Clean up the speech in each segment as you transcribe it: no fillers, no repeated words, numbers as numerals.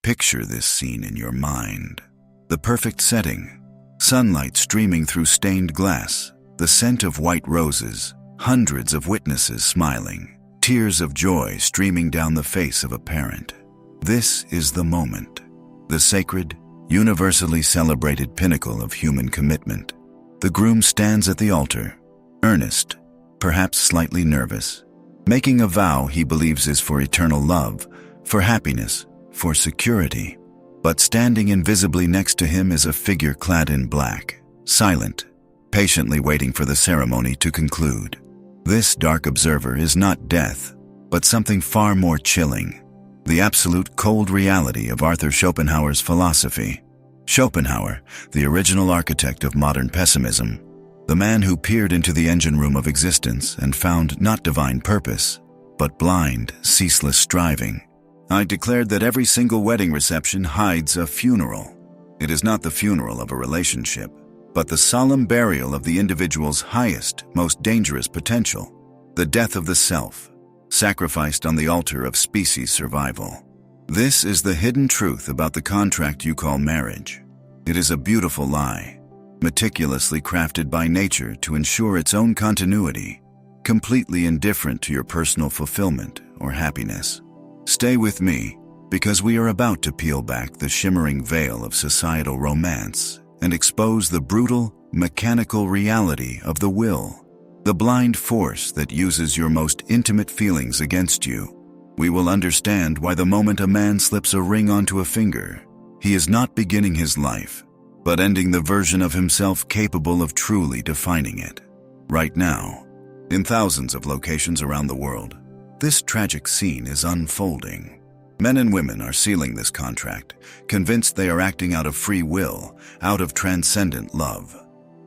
Picture this scene in your mind. The perfect setting, sunlight streaming through stained glass, the scent of white roses, hundreds of witnesses smiling, tears of joy streaming down the face of a parent. This is the moment, the sacred, universally celebrated pinnacle of human commitment. The groom stands at the altar, earnest, perhaps slightly nervous, making a vow he believes is for eternal love, for happiness, for security. But standing invisibly next to him is a figure clad in black, silent, patiently waiting for the ceremony to conclude. This dark observer is not death, but something far more chilling, the absolute cold reality of Arthur Schopenhauer's philosophy. Schopenhauer, the original architect of modern pessimism, the man who peered into the engine room of existence and found not divine purpose, but blind, ceaseless striving. I declared that every single wedding reception hides a funeral. It is not the funeral of a relationship, but the solemn burial of the individual's highest, most dangerous potential, the death of the self, sacrificed on the altar of species survival. This is the hidden truth about the contract you call marriage. It is a beautiful lie, meticulously crafted by nature to ensure its own continuity, completely indifferent to your personal fulfillment or happiness. Stay with me, because we are about to peel back the shimmering veil of societal romance and expose the brutal, mechanical reality of the will, the blind force that uses your most intimate feelings against you. We will understand why the moment a man slips a ring onto a finger, he is not beginning his life, but ending the version of himself capable of truly defining it. Right now, in thousands of locations around the world, this tragic scene is unfolding. Men and women are sealing this contract, convinced they are acting out of free will, out of transcendent love.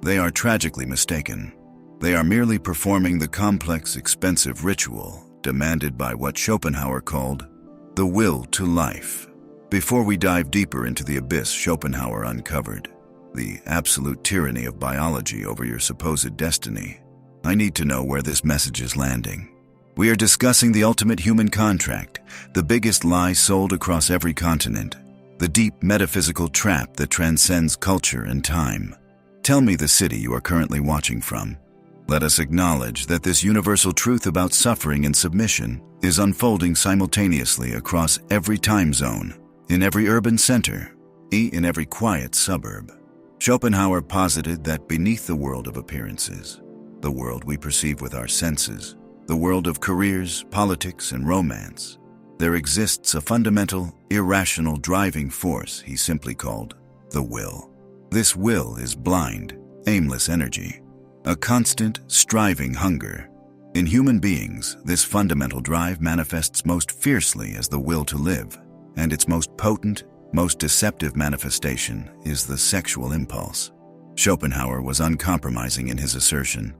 They are tragically mistaken. They are merely performing the complex, expensive ritual demanded by what Schopenhauer called the will to life. Before we dive deeper into the abyss Schopenhauer uncovered, the absolute tyranny of biology over your supposed destiny, I need to know where this message is landing. We are discussing the ultimate human contract, the biggest lie sold across every continent, the deep metaphysical trap that transcends culture and time. Tell me the city you are currently watching from. Let us acknowledge that this universal truth about suffering and submission is unfolding simultaneously across every time zone, in every urban center, in every quiet suburb. Schopenhauer posited that beneath the world of appearances, the world we perceive with our senses, the world of careers, politics, and romance, there exists a fundamental, irrational driving force he simply called the will. This will is blind, aimless energy, a constant, striving hunger. In human beings, this fundamental drive manifests most fiercely as the will to live, and its most potent, most deceptive manifestation is the sexual impulse. Schopenhauer was uncompromising in his assertion.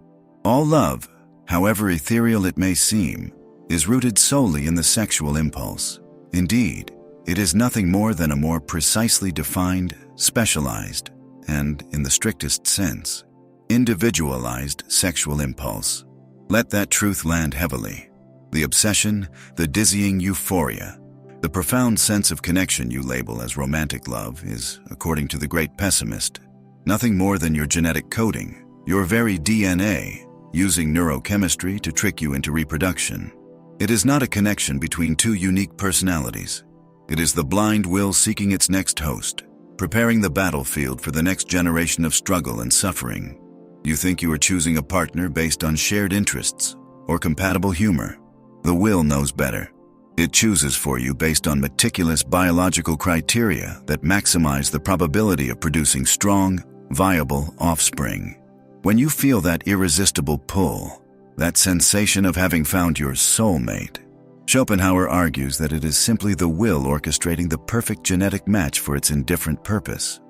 All love, however ethereal it may seem, is rooted solely in the sexual impulse. Indeed, it is nothing more than a more precisely defined, specialized, and, in the strictest sense, individualized sexual impulse. Let that truth land heavily. The obsession, the dizzying euphoria, the profound sense of connection you label as romantic love is, according to the great pessimist, nothing more than your genetic coding, your very DNA, using neurochemistry to trick you into reproduction. It is not a connection between two unique personalities. It is the blind will seeking its next host, preparing the battlefield for the next generation of struggle and suffering. You think you are choosing a partner based on shared interests or compatible humor. The will knows better. It chooses for you based on meticulous biological criteria that maximize the probability of producing strong, viable offspring. When you feel that irresistible pull, that sensation of having found your soulmate, Schopenhauer argues that it is simply the will orchestrating the perfect genetic match for its indifferent purpose.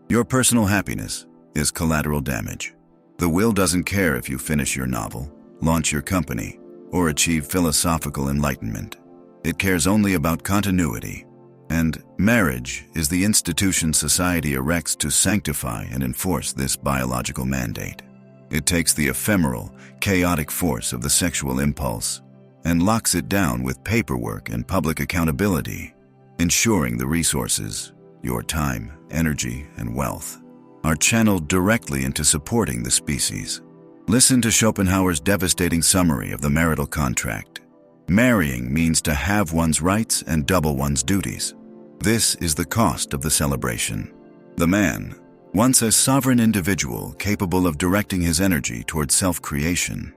Your personal happiness is collateral damage. The will doesn't care if you finish your novel, launch your company, or achieve philosophical enlightenment. It cares only about continuity. And marriage is the institution society erects to sanctify and enforce this biological mandate. It takes the ephemeral, chaotic force of the sexual impulse and locks it down with paperwork and public accountability. ensuring the resources, your time, energy, and wealth, are channeled directly into supporting the species. Listen to Schopenhauer's devastating summary of the marital contract. Marrying means to have one's rights and double one's duties. This is the cost of the celebration. The man, once a sovereign individual capable of directing his energy toward self-creation,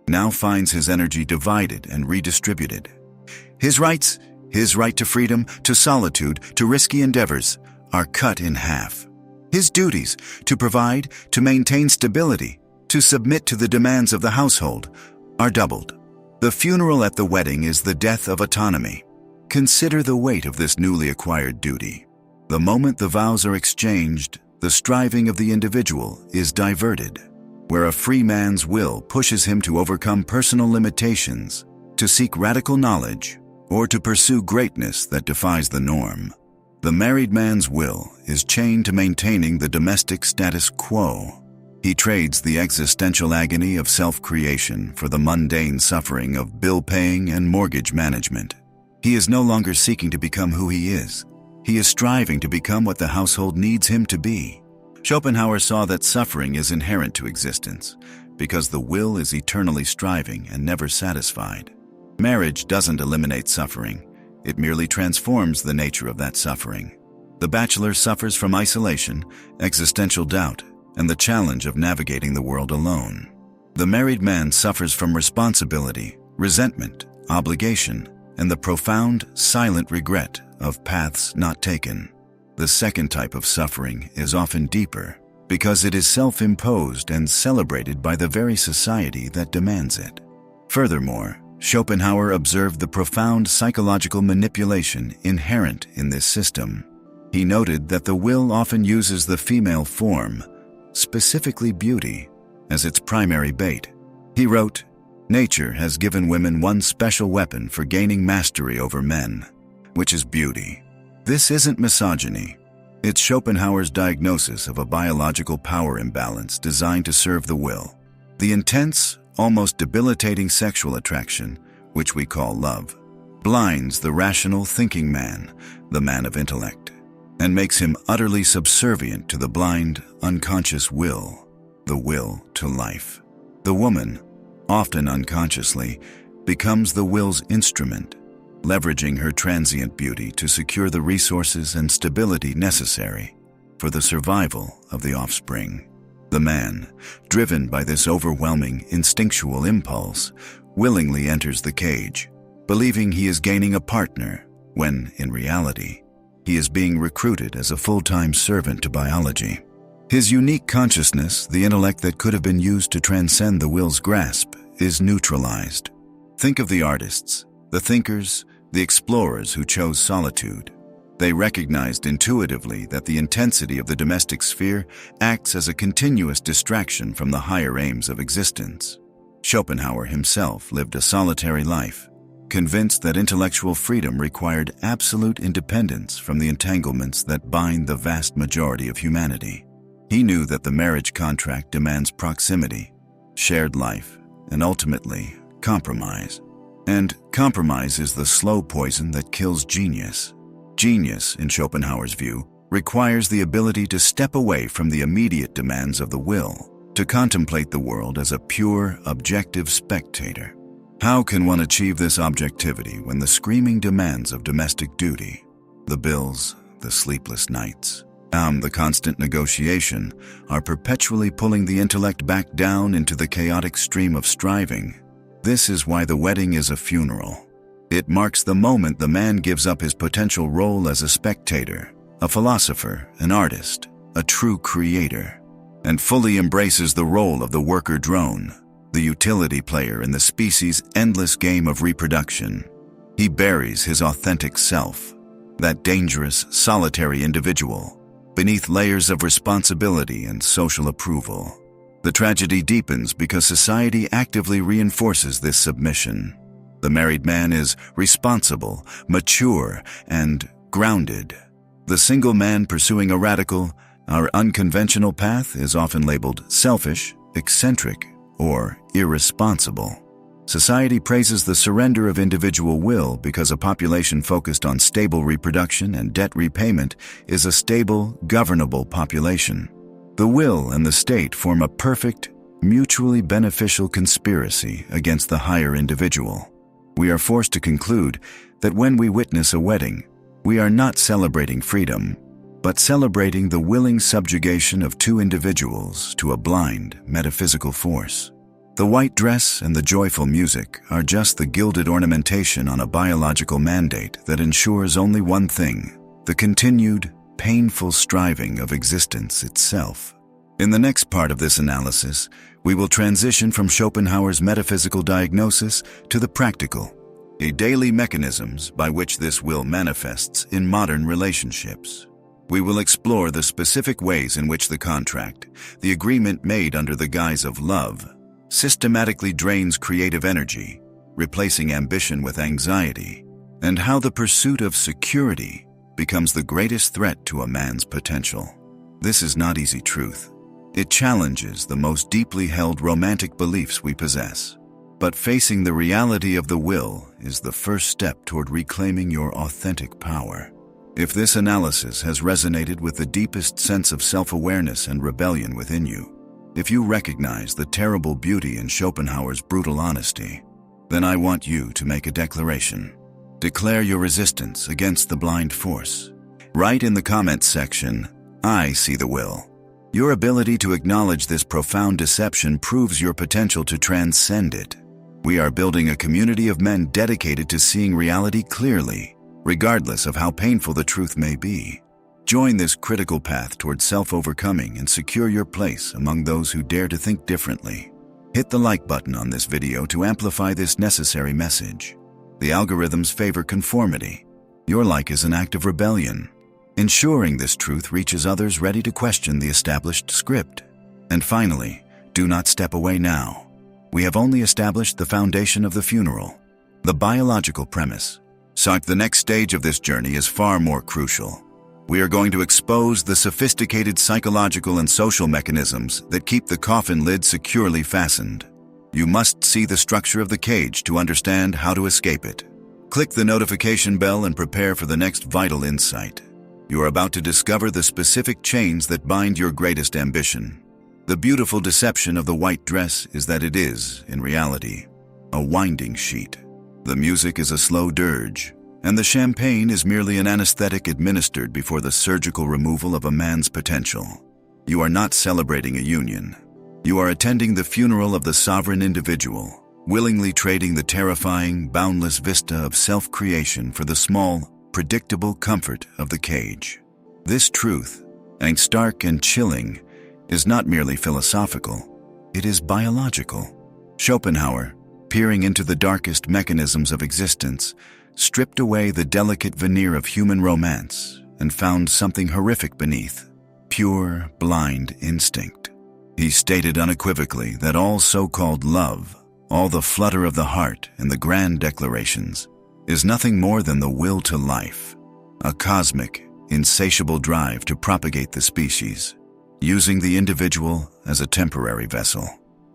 now finds his energy divided and redistributed. His rights, his right to freedom, to solitude, to risky endeavors, are cut in half. His duties, to provide, to maintain stability, to submit to the demands of the household, are doubled. The funeral at the wedding is the death of autonomy. Consider the weight of this newly acquired duty. The moment the vows are exchanged, the striving of the individual is diverted, where a free man's will pushes him to overcome personal limitations, to seek radical knowledge, or to pursue greatness that defies the norm. The married man's will is chained to maintaining the domestic status quo. He trades the existential agony of self-creation for the mundane suffering of bill-paying and mortgage management. He is no longer seeking to become who he is. He is striving to become what the household needs him to be. Schopenhauer saw that suffering is inherent to existence, because the will is eternally striving and never satisfied. Marriage doesn't eliminate suffering. It merely transforms the nature of that suffering. The bachelor suffers from isolation, existential doubt, and the challenge of navigating the world alone. The married man suffers from responsibility, resentment, obligation, and the profound, silent regret of paths not taken. The second type of suffering is often deeper because it is self-imposed and celebrated by the very society that demands it. Furthermore, Schopenhauer observed the profound psychological manipulation inherent in this system. He noted that the will often uses the female form, specifically beauty, as its primary bait. He wrote, "Nature has given women one special weapon for gaining mastery over men, which is beauty." This isn't misogyny. It's Schopenhauer's diagnosis of a biological power imbalance designed to serve the will. The intense, almost debilitating sexual attraction, which we call love, blinds the rational thinking man, the man of intellect, and makes him utterly subservient to the blind, unconscious will, the will to life. The woman, often unconsciously, becomes the will's instrument, leveraging her transient beauty to secure the resources and stability necessary for the survival of the offspring. The man, driven by this overwhelming instinctual impulse, willingly enters the cage, believing he is gaining a partner, when, in reality, he is being recruited as a full-time servant to biology. His unique consciousness, the intellect that could have been used to transcend the will's grasp, is neutralized. Think of the artists, the thinkers, the explorers who chose solitude. They recognized intuitively that the intensity of the domestic sphere acts as a continuous distraction from the higher aims of existence. Schopenhauer himself lived a solitary life, convinced that intellectual freedom required absolute independence from the entanglements that bind the vast majority of humanity. He knew that the marriage contract demands proximity, shared life, and ultimately, compromise. And compromise is the slow poison that kills genius. Genius, in Schopenhauer's view, requires the ability to step away from the immediate demands of the will, to contemplate the world as a pure, objective spectator. How can one achieve this objectivity when the screaming demands of domestic duty, the bills, the sleepless nights, the constant negotiation, are perpetually pulling the intellect back down into the chaotic stream of striving? This is why the wedding is a funeral. It marks the moment the man gives up his potential role as a spectator, a philosopher, an artist, a true creator, and fully embraces the role of the worker drone, the utility player in the species' endless game of reproduction. He buries his authentic self, that dangerous, solitary individual, beneath layers of responsibility and social approval. The tragedy deepens because society actively reinforces this submission. The married man is responsible, mature, and grounded. The single man pursuing a radical, or unconventional path is often labeled selfish, eccentric, or irresponsible. Society praises the surrender of individual will because a population focused on stable reproduction and debt repayment is a stable, governable population. The will and the state form a perfect, mutually beneficial conspiracy against the higher individual. We are forced to conclude that when we witness a wedding, we are not celebrating freedom, but celebrating the willing subjugation of two individuals to a blind, metaphysical force. The white dress and the joyful music are just the gilded ornamentation on a biological mandate that ensures only one thing: the continued, painful striving of existence itself. In the next part of this analysis, we will transition from Schopenhauer's metaphysical diagnosis to the practical, daily mechanisms by which this will manifests in modern relationships. We will explore the specific ways in which the contract, the agreement made under the guise of love, systematically drains creative energy, replacing ambition with anxiety, and how the pursuit of security becomes the greatest threat to a man's potential. This is not easy truth. It challenges the most deeply held romantic beliefs we possess. But facing the reality of the will is the first step toward reclaiming your authentic power. If this analysis has resonated with the deepest sense of self-awareness and rebellion within you, if you recognize the terrible beauty in Schopenhauer's brutal honesty, then I want you to make a declaration. Declare your resistance against the blind force. Write in the comments section, "I see the will." Your ability to acknowledge this profound deception proves your potential to transcend it. We are building a community of men dedicated to seeing reality clearly, regardless of how painful the truth may be. Join this critical path toward self-overcoming and secure your place among those who dare to think differently. Hit the like button on this video to amplify this necessary message. The algorithms favor conformity. Your like is an act of rebellion, ensuring this truth reaches others ready to question the established script. And finally, do not step away now. We have only established the foundation of the funeral, the biological premise. So the next stage of this journey is far more crucial. We are going to expose the sophisticated psychological and social mechanisms that keep the coffin lid securely fastened. You must see the structure of the cage to understand how to escape it. Click the notification bell and prepare for the next vital insight. You are about to discover the specific chains that bind your greatest ambition. The beautiful deception of the white dress is that it is, in reality, a winding sheet. The music is a slow dirge, and the champagne is merely an anesthetic administered before the surgical removal of a man's potential. You are not celebrating a union. You are attending the funeral of the sovereign individual, willingly trading the terrifying, boundless vista of self-creation for the small, predictable comfort of the cage. This truth, and stark and chilling, is not merely philosophical, it is biological. Schopenhauer, peering into the darkest mechanisms of existence, stripped away the delicate veneer of human romance and found something horrific beneath: pure, blind instinct. He stated unequivocally that all so-called love, all the flutter of the heart and the grand declarations, is nothing more than the will to life, a cosmic, insatiable drive to propagate the species, using the individual as a temporary vessel.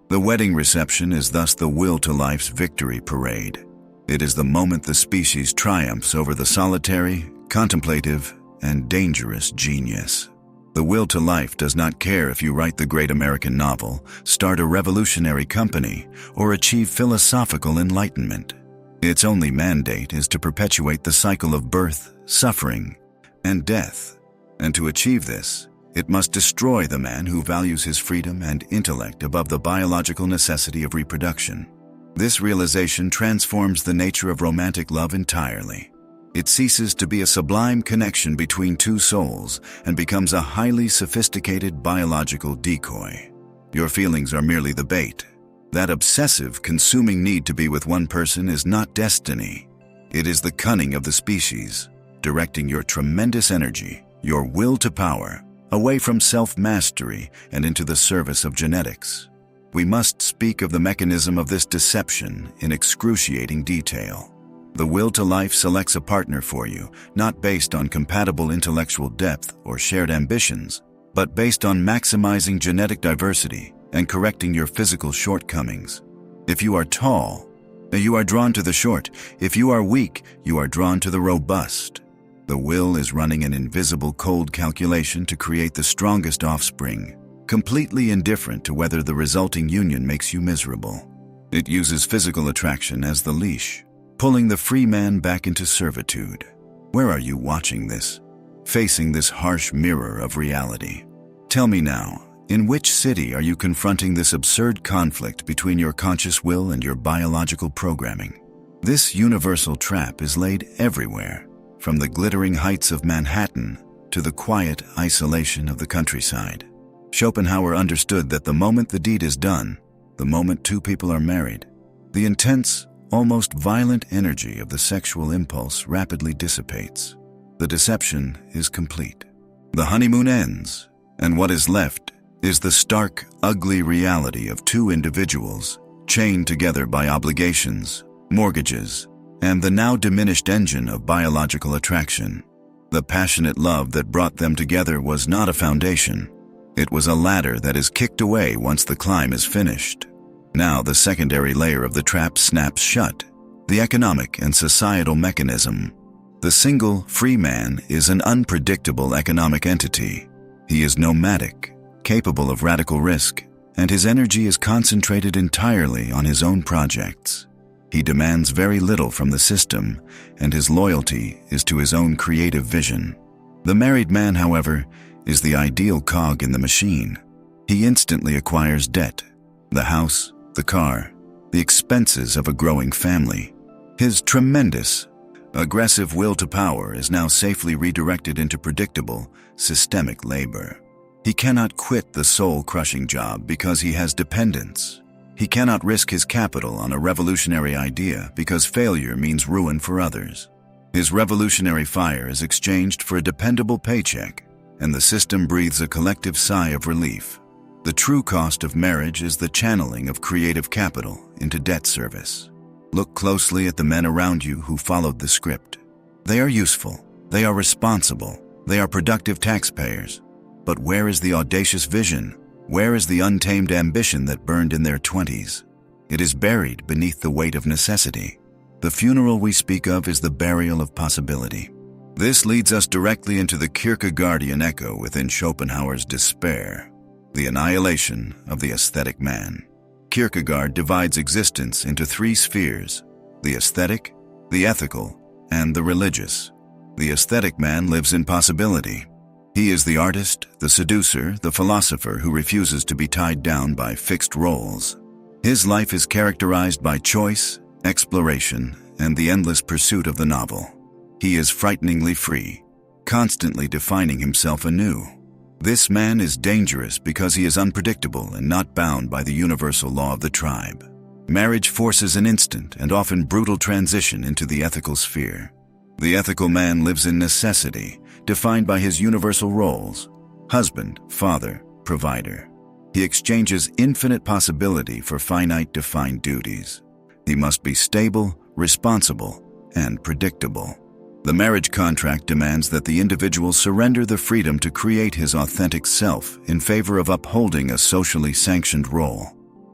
The wedding reception is thus the will to life's victory parade. It is the moment the species triumphs over the solitary, contemplative, and dangerous genius. The will to life does not care if you write the great American novel, start a revolutionary company, or achieve philosophical enlightenment. Its only mandate is to perpetuate the cycle of birth, suffering, and death. And to achieve this, it must destroy the man who values his freedom and intellect above the biological necessity of reproduction. This realization transforms the nature of romantic love entirely. It ceases to be a sublime connection between two souls and becomes a highly sophisticated biological decoy. Your feelings are merely the bait. That obsessive, consuming need to be with one person is not destiny. It is the cunning of the species, directing your tremendous energy, your will to power, away from self-mastery and into the service of genetics. We must speak of the mechanism of this deception in excruciating detail. The will to life selects a partner for you, not based on compatible intellectual depth or shared ambitions, but based on maximizing genetic diversity and correcting your physical shortcomings. If you are tall, You are drawn to the short. If you are weak, you are drawn to the robust. The will is running an invisible cold calculation to create the strongest offspring, completely indifferent to whether the resulting union makes you miserable. It uses physical attraction as the leash, pulling the free man back into servitude. Where are you watching this? Facing this harsh mirror of reality. Tell me now, in which city are you confronting this absurd conflict between your conscious will and your biological programming? This universal trap is laid everywhere, from the glittering heights of Manhattan to the quiet isolation of the countryside. Schopenhauer understood that the moment the deed is done, the moment two people are married, the intense, almost violent energy of the sexual impulse rapidly dissipates. The deception is complete. The honeymoon ends, and what is left is the stark, ugly reality of two individuals chained together by obligations, mortgages, and the now diminished engine of biological attraction. The passionate love that brought them together was not a foundation. It was a ladder that is kicked away once the climb is finished. Now the secondary layer of the trap snaps shut, the economic and societal mechanism. The single, free man is an unpredictable economic entity. He is nomadic, capable of radical risk, and his energy is concentrated entirely on his own projects. He demands very little from the system, and his loyalty is to his own creative vision. The married man, however, is the ideal cog in the machine. He instantly acquires debt, the house, the car, the expenses of a growing family. His tremendous, aggressive will to power is now safely redirected into predictable, systemic labor. He cannot quit the soul-crushing job because he has dependents. He cannot risk his capital on a revolutionary idea because failure means ruin for others. His revolutionary fire is exchanged for a dependable paycheck, and the system breathes a collective sigh of relief. The true cost of marriage is the channeling of creative capital into debt service. Look closely at the men around you who followed the script. They are useful, they are responsible, they are productive taxpayers. But where is the audacious vision? Where is the untamed ambition that burned in their 20s? It is buried beneath the weight of necessity. The funeral we speak of is the burial of possibility. This leads us directly into the Kierkegaardian echo within Schopenhauer's despair, the annihilation of the aesthetic man. Kierkegaard divides existence into three spheres: the aesthetic, the ethical, and the religious. The aesthetic man lives in possibility. He is the artist, the seducer, the philosopher who refuses to be tied down by fixed roles. His life is characterized by choice, exploration, and the endless pursuit of the novel. He is frighteningly free, constantly defining himself anew. This man is dangerous because he is unpredictable and not bound by the universal law of the tribe. Marriage forces an instant and often brutal transition into the ethical sphere. The ethical man lives in necessity, defined by his universal roles: husband, father, provider. He exchanges infinite possibility for finite defined duties. He must be stable, responsible, and predictable. The marriage contract demands that the individual surrender the freedom to create his authentic self in favor of upholding a socially sanctioned role.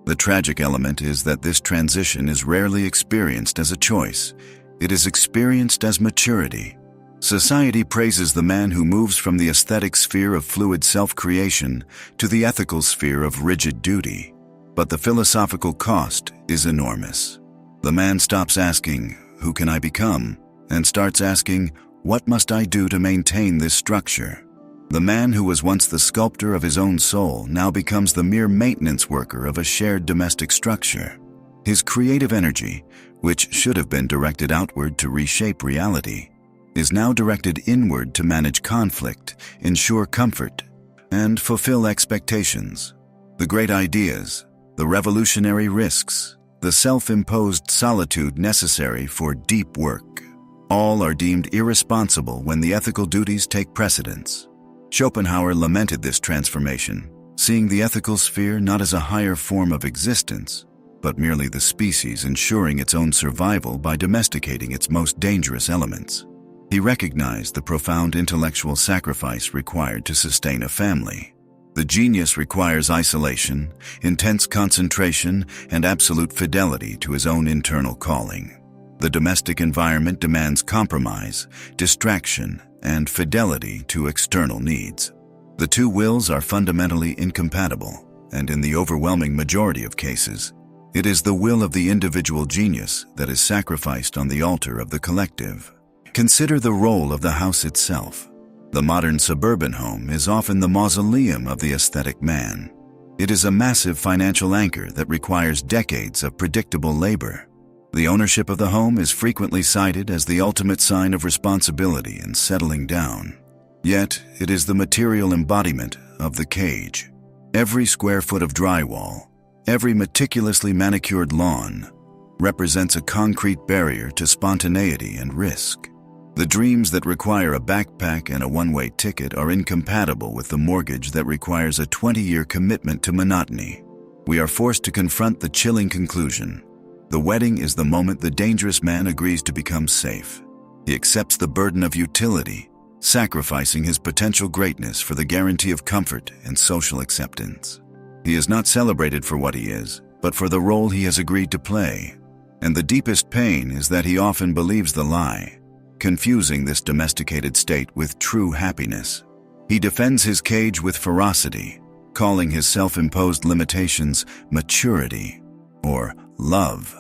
The tragic element is that this transition is rarely experienced as a choice. It is experienced as maturity. Society praises the man who moves from the aesthetic sphere of fluid self-creation to the ethical sphere of rigid duty. But the philosophical cost is enormous. The man stops asking, "Who can I become?" and starts asking, "What must I do to maintain this structure?" The man who was once the sculptor of his own soul now becomes the mere maintenance worker of a shared domestic structure. His creative energy, which should have been directed outward to reshape reality, is now directed inward to manage conflict, ensure comfort, and fulfill expectations. The great ideas, the revolutionary risks, the self-imposed solitude necessary for deep work, all are deemed irresponsible when the ethical duties take precedence. Schopenhauer lamented this transformation, seeing the ethical sphere not as a higher form of existence, but merely the species ensuring its own survival by domesticating its most dangerous elements. He recognized the profound intellectual sacrifice required to sustain a family. The genius requires isolation, intense concentration, and absolute fidelity to his own internal calling. The domestic environment demands compromise, distraction, and fidelity to external needs. The two wills are fundamentally incompatible, and in the overwhelming majority of cases, it is the will of the individual genius that is sacrificed on the altar of the collective. Consider the role of the house itself. The modern suburban home is often the mausoleum of the aesthetic man. It is a massive financial anchor that requires decades of predictable labor. The ownership of the home is frequently cited as the ultimate sign of responsibility and settling down. Yet, it is the material embodiment of the cage. Every square foot of drywall, every meticulously manicured lawn, represents a concrete barrier to spontaneity and risk. The dreams that require a backpack and a one-way ticket are incompatible with the mortgage that requires a 20-year commitment to monotony. We are forced to confront the chilling conclusion. The wedding is the moment the dangerous man agrees to become safe. He accepts the burden of utility, sacrificing his potential greatness for the guarantee of comfort and social acceptance. He is not celebrated for what he is, but for the role he has agreed to play. And the deepest pain is that he often believes the lie, confusing this domesticated state with true happiness. He defends his cage with ferocity, calling his self-imposed limitations maturity or love,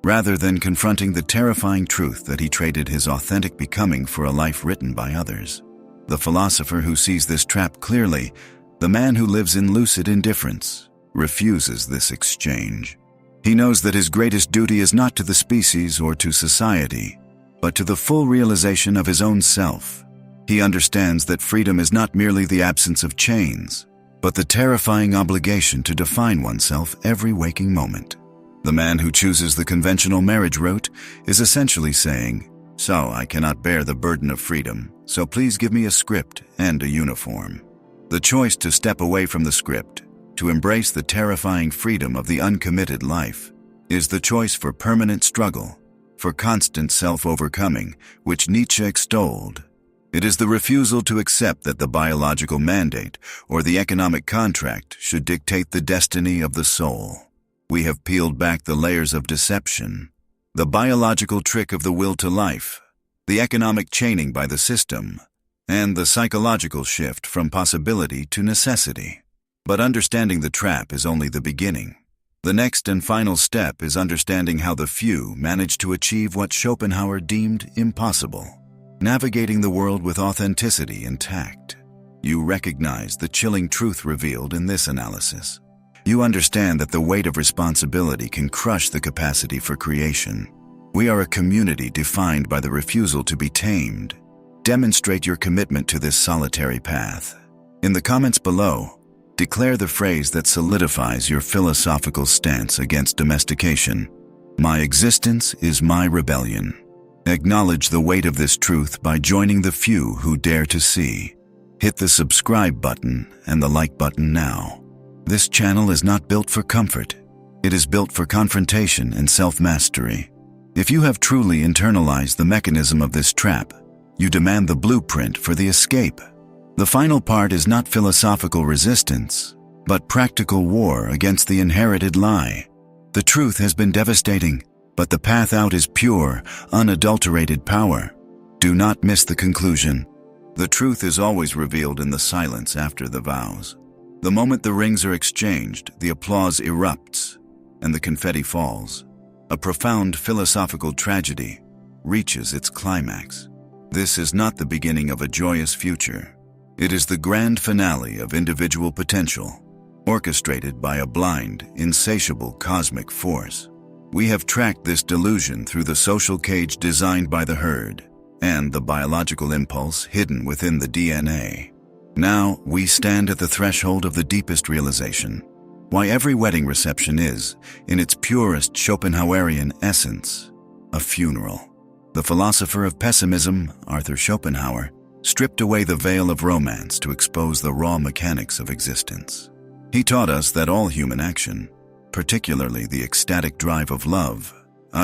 rather than confronting the terrifying truth that he traded his authentic becoming for a life written by others. The philosopher who sees this trap clearly, the man who lives in lucid indifference, refuses this exchange. He knows that his greatest duty is not to the species or to society, but to the full realization of his own self. He understands that freedom is not merely the absence of chains, but the terrifying obligation to define oneself every waking moment. The man who chooses the conventional marriage route is essentially saying, "So I cannot bear the burden of freedom, so please give me a script and a uniform." The choice to step away from the script, to embrace the terrifying freedom of the uncommitted life, is the choice for permanent struggle, for constant self-overcoming, which Nietzsche extolled. It is the refusal to accept that the biological mandate or the economic contract should dictate the destiny of the soul. We have peeled back the layers of deception, the biological trick of the will to life, the economic chaining by the system, and the psychological shift from possibility to necessity. But understanding the trap is only the beginning. The next and final step is understanding how the few manage to achieve what Schopenhauer deemed impossible, navigating the world with authenticity and tact. You recognize the chilling truth revealed in this analysis. You understand that the weight of responsibility can crush the capacity for creation. We are a community defined by the refusal to be tamed. Demonstrate your commitment to this solitary path. In the comments below, declare the phrase that solidifies your philosophical stance against domestication. My existence is my rebellion. Acknowledge the weight of this truth by joining the few who dare to see. Hit the subscribe button and the like button now. This channel is not built for comfort. It is built for confrontation and self-mastery. If you have truly internalized the mechanism of this trap, you demand the blueprint for the escape. The final part is not philosophical resistance, but practical war against the inherited lie. The truth has been devastating, but the path out is pure, unadulterated power. Do not miss the conclusion. The truth is always revealed in the silence after the vows. The moment the rings are exchanged, the applause erupts, and the confetti falls. A profound philosophical tragedy reaches its climax. This is not the beginning of a joyous future. It is the grand finale of individual potential, orchestrated by a blind, insatiable cosmic force. We have tracked this delusion through the social cage designed by the herd and the biological impulse hidden within the DNA. Now we stand at the threshold of the deepest realization. Why every wedding reception is, in its purest Schopenhauerian essence, a funeral. The philosopher of pessimism, Arthur Schopenhauer, stripped away the veil of romance to expose the raw mechanics of existence. He taught us that all human action, particularly the ecstatic drive of love,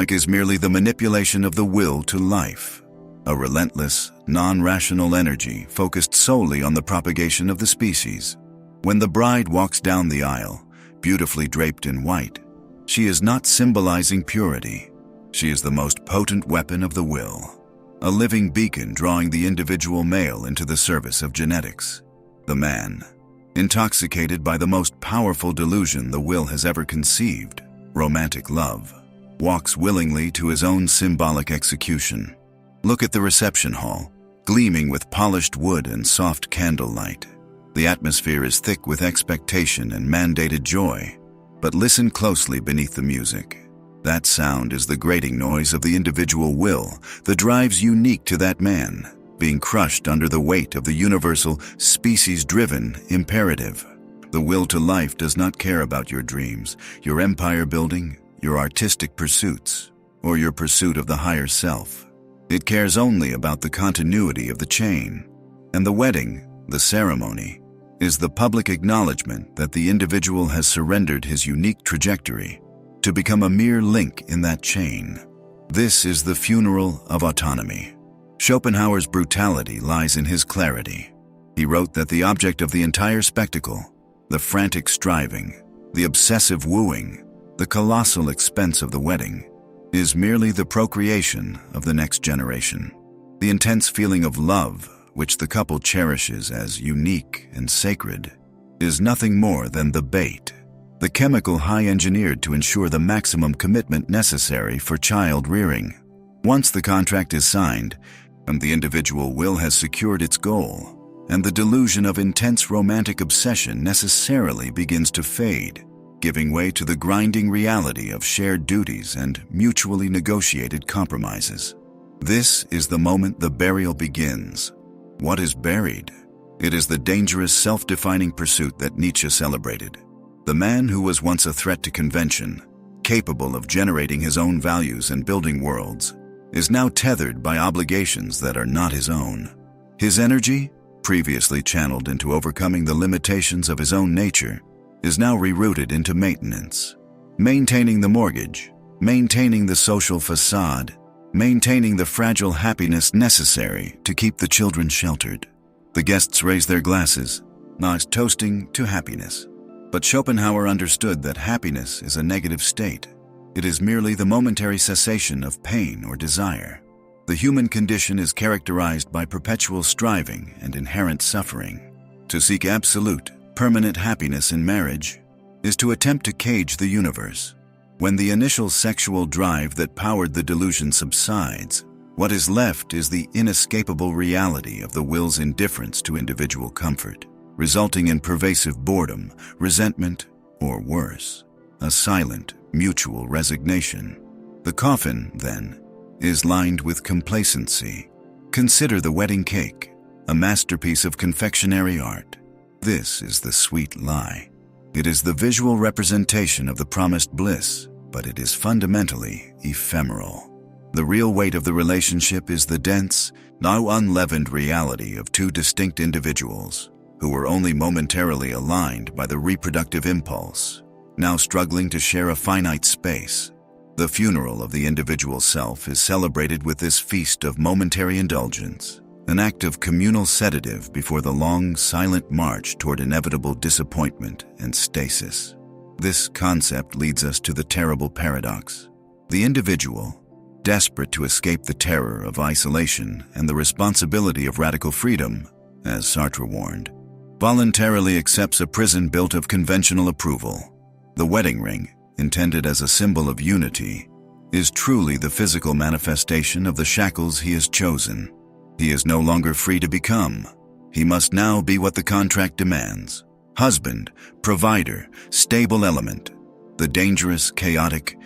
is merely the manipulation of the will to life, a relentless, non-rational energy focused solely on the propagation of the species. When the bride walks down the aisle, beautifully draped in white, she is not symbolizing purity. She is the most potent weapon of the will, a living beacon drawing the individual male into the service of genetics. The man, intoxicated by the most powerful delusion the will has ever conceived, romantic love, walks willingly to his own symbolic execution. Look at the reception hall, gleaming with polished wood and soft candlelight. The atmosphere is thick with expectation and mandated joy. But listen closely beneath the music. That sound is the grating noise of the individual will, the drives unique to that man, being crushed under the weight of the universal, species-driven imperative. The will to life does not care about your dreams, your empire building, your artistic pursuits, or your pursuit of the higher self. It cares only about the continuity of the chain. And the wedding, the ceremony, is the public acknowledgement that the individual has surrendered his unique trajectory to become a mere link in that chain. This is the funeral of autonomy. Schopenhauer's brutality lies in his clarity. He wrote that the object of the entire spectacle, the frantic striving, the obsessive wooing, the colossal expense of the wedding, is merely the procreation of the next generation. The intense feeling of love, which the couple cherishes as unique and sacred, is nothing more than the bait, the chemical high-engineered to ensure the maximum commitment necessary for child rearing. Once the contract is signed, and the individual will has secured its goal, and the delusion of intense romantic obsession necessarily begins to fade, giving way to the grinding reality of shared duties and mutually negotiated compromises. This is the moment the burial begins. What is buried? It is the dangerous self-defining pursuit that Nietzsche celebrated. The man who was once a threat to convention, capable of generating his own values and building worlds, is now tethered by obligations that are not his own. His energy, previously channeled into overcoming the limitations of his own nature, is now rerouted into maintenance. Maintaining the mortgage, maintaining the social facade, maintaining the fragile happiness necessary to keep the children sheltered. The guests raise their glasses, now toasting to happiness. But Schopenhauer understood that happiness is a negative state. It is merely the momentary cessation of pain or desire. The human condition is characterized by perpetual striving and inherent suffering. To seek absolute, permanent happiness in marriage is to attempt to cage the universe. When the initial sexual drive that powered the delusion subsides, what is left is the inescapable reality of the will's indifference to individual comfort, resulting in pervasive boredom, resentment, or worse, a silent, mutual resignation. The coffin, then, is lined with complacency. Consider the wedding cake, a masterpiece of confectionery art. This is the sweet lie. It is the visual representation of the promised bliss, but it is fundamentally ephemeral. The real weight of the relationship is the dense, now unleavened reality of two distinct individuals who were only momentarily aligned by the reproductive impulse, now struggling to share a finite space. The funeral of the individual self is celebrated with this feast of momentary indulgence, an act of communal sedative before the long, silent march toward inevitable disappointment and stasis. This concept leads us to the terrible paradox. The individual, desperate to escape the terror of isolation and the responsibility of radical freedom, as Sartre warned, voluntarily accepts a prison built of conventional approval. The wedding ring, intended as a symbol of unity, is truly the physical manifestation of the shackles he has chosen. He is no longer free to become. He must now be what the contract demands: husband, provider, stable element. The dangerous, chaotic,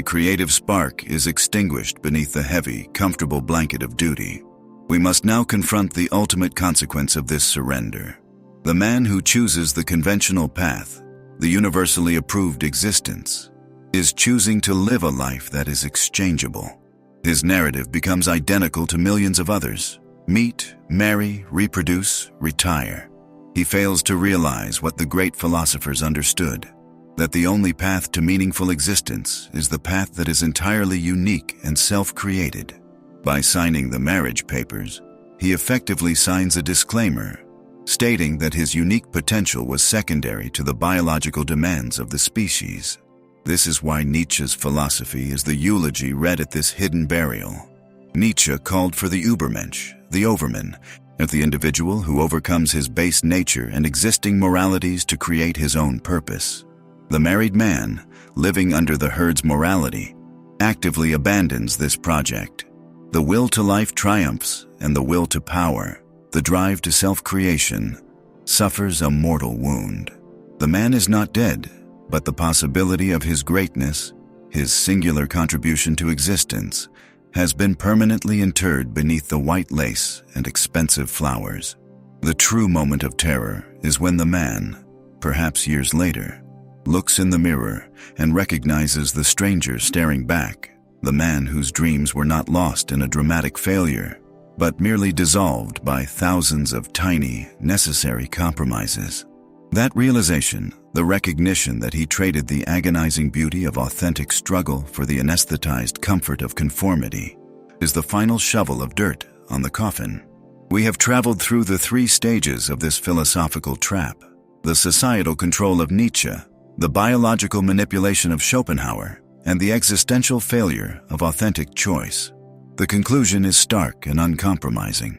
creative spark is extinguished beneath the heavy, comfortable blanket of duty. We must now confront the ultimate consequence of this surrender. The man who chooses the conventional path, the universally approved existence, is choosing to live a life that is exchangeable. His narrative becomes identical to millions of others: meet, marry, reproduce, retire. He fails to realize what the great philosophers understood, that the only path to meaningful existence is the path that is entirely unique and self-created. By signing the marriage papers, he effectively signs a disclaimer: stating that his unique potential was secondary to the biological demands of the species. This is why Nietzsche's philosophy is the eulogy read at this hidden burial. Nietzsche called for the Übermensch, the overman, as the individual who overcomes his base nature and existing moralities to create his own purpose. The married man, living under the herd's morality, actively abandons this project. The will to life triumphs, and the will to power, the drive to self-creation, suffers a mortal wound. The man is not dead, but the possibility of his greatness, his singular contribution to existence, has been permanently interred beneath the white lace and expensive flowers. The true moment of terror is when the man, perhaps years later, looks in the mirror and recognizes the stranger staring back, the man whose dreams were not lost in a dramatic failure, but merely dissolved by thousands of tiny, necessary compromises. That realization, the recognition that he traded the agonizing beauty of authentic struggle for the anesthetized comfort of conformity, is the final shovel of dirt on the coffin. We have traveled through the 3 stages of this philosophical trap: the societal control of Nietzsche, the biological manipulation of Schopenhauer, and the existential failure of authentic choice. The conclusion is stark and uncompromising.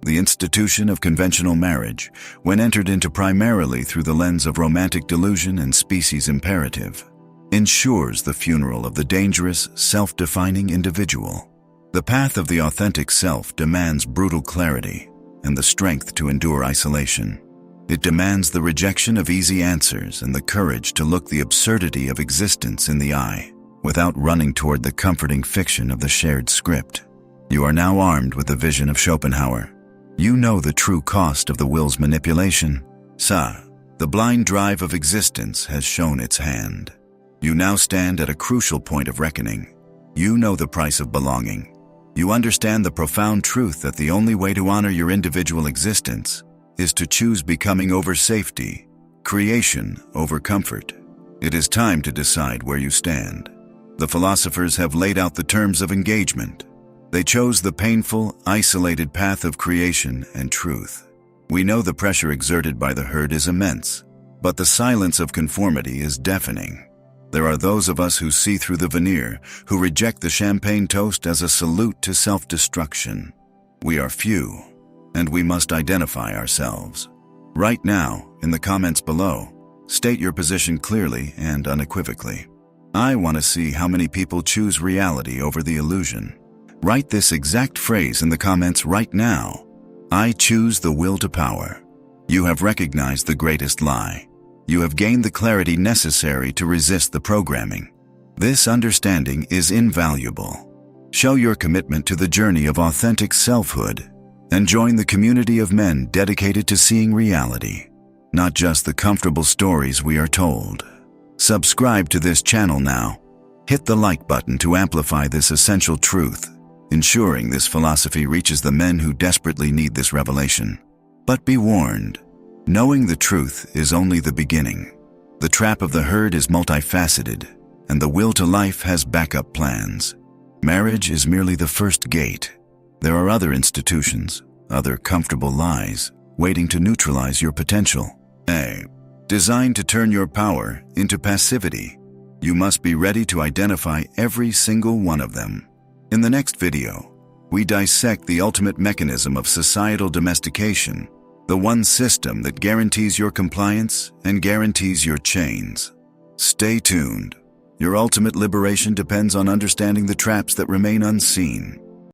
The institution of conventional marriage, when entered into primarily through the lens of romantic delusion and species imperative, ensures the funeral of the dangerous, self-defining individual. The path of the authentic self demands brutal clarity and the strength to endure isolation. It demands the rejection of easy answers and the courage to look the absurdity of existence in the eye, without running toward the comforting fiction of the shared script. You are now armed with the vision of Schopenhauer. You know the true cost of the will's manipulation. The blind drive of existence has shown its hand. You now stand at a crucial point of reckoning. You know the price of belonging. You understand the profound truth that the only way to honor your individual existence is to choose becoming over safety, creation over comfort. It is time to decide where you stand. The philosophers have laid out the terms of engagement. They chose the painful, isolated path of creation and truth. We know the pressure exerted by the herd is immense, but the silence of conformity is deafening. There are those of us who see through the veneer, who reject the champagne toast as a salute to self-destruction. We are few, and we must identify ourselves. Right now, in the comments below, state your position clearly and unequivocally. I want to see how many people choose reality over the illusion. Write this exact phrase in the comments right now. I choose the will to power. You have recognized the greatest lie. You have gained the clarity necessary to resist the programming. This understanding is invaluable. Show your commitment to the journey of authentic selfhood and join the community of men dedicated to seeing reality, not just the comfortable stories we are told. Subscribe to this channel now. Hit the like button to amplify this essential truth, ensuring this philosophy reaches the men who desperately need this revelation. But be warned, knowing the truth is only the beginning. The trap of the herd is multifaceted, and the will to life has backup plans. Marriage is merely the first gate. There are other institutions, other comfortable lies, waiting to neutralize your potential. Designed to turn your power into passivity. You must be ready to identify every single one of them. In the next video, we dissect the ultimate mechanism of societal domestication, the one system that guarantees your compliance and guarantees your chains. Stay tuned. Your ultimate liberation depends on understanding the traps that remain unseen.